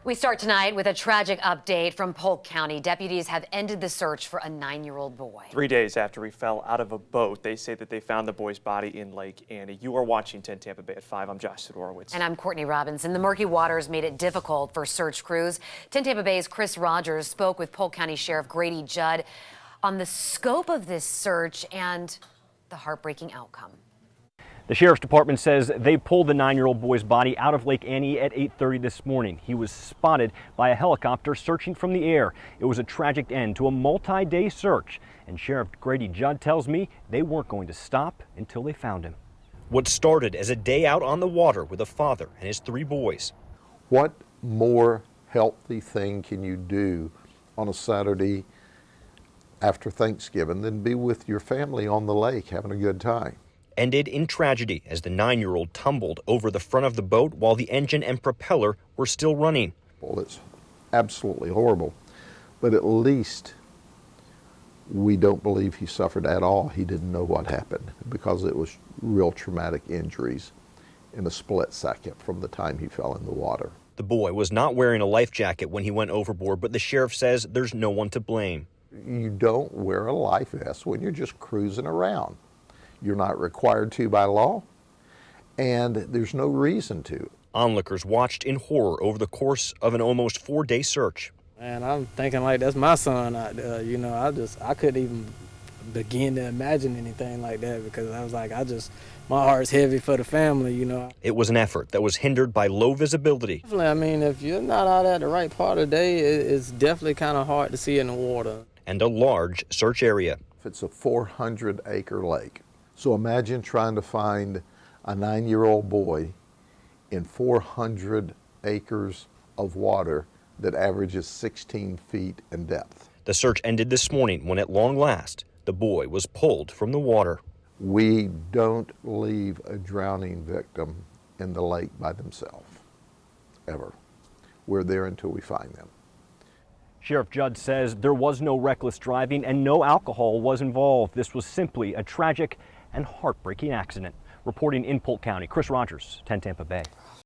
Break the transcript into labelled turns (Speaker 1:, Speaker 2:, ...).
Speaker 1: We start tonight with a tragic update from Polk County. Deputies have ended the search for a 9-year-old boy.
Speaker 2: 3 days after he fell out of a boat, they say that they found the boy's body in Lake Annie. You are watching 10 Tampa Bay at 5. I'm Josh Sidorowitz.
Speaker 1: And I'm Courtney Robinson. The murky waters made it difficult for search crews. 10 Tampa Bay's Chris Rogers spoke with Polk County Sheriff Grady Judd on the scope of this search and the heartbreaking outcome.
Speaker 3: The Sheriff's Department says they pulled the 9-year-old boy's body out of Lake Annie at 8:30 this morning. He was spotted by a helicopter searching from the air. It was a tragic end to a multi-day search, and Sheriff Grady Judd tells me they weren't going to stop until they found him. What started as a day out on the water with a father and his 3 boys.
Speaker 4: What more healthy thing can you do on a Saturday after Thanksgiving than be with your family on the lake having a good time?
Speaker 3: Ended in tragedy as the 9-year-old tumbled over the front of the boat while the engine and propeller were still running.
Speaker 4: Well, it's absolutely horrible, but at least we don't believe he suffered at all. He didn't know what happened because it was real traumatic injuries in a split second from the time he fell in the water.
Speaker 3: The boy was not wearing a life jacket when he went overboard, but the sheriff says there's no one to blame.
Speaker 4: You don't wear a life vest when you're just cruising around. You're not required to by law, and there's no reason to.
Speaker 3: Onlookers watched in horror over the course of an almost 4-day search.
Speaker 5: And I'm thinking like that's my son out there, you know. I couldn't even begin to imagine anything like that because I was like, my heart's heavy for the family, you know.
Speaker 3: It was an effort that was hindered by low visibility.
Speaker 5: I mean, if you're not out at the right part of the day, it's definitely kind of hard to see in the water.
Speaker 3: And a large search area.
Speaker 4: It's a 400-acre lake. So imagine trying to find a 9-year-old boy in 400 acres of water that averages 16 feet in depth.
Speaker 3: The search ended this morning when at long last, the boy was pulled from the water.
Speaker 4: We don't leave a drowning victim in the lake by themselves, ever. We're there until we find them.
Speaker 3: Sheriff Judd says there was no reckless driving and no alcohol was involved. This was simply a tragic and heartbreaking accident. Reporting in Polk County, Chris Rogers, 10 Tampa Bay.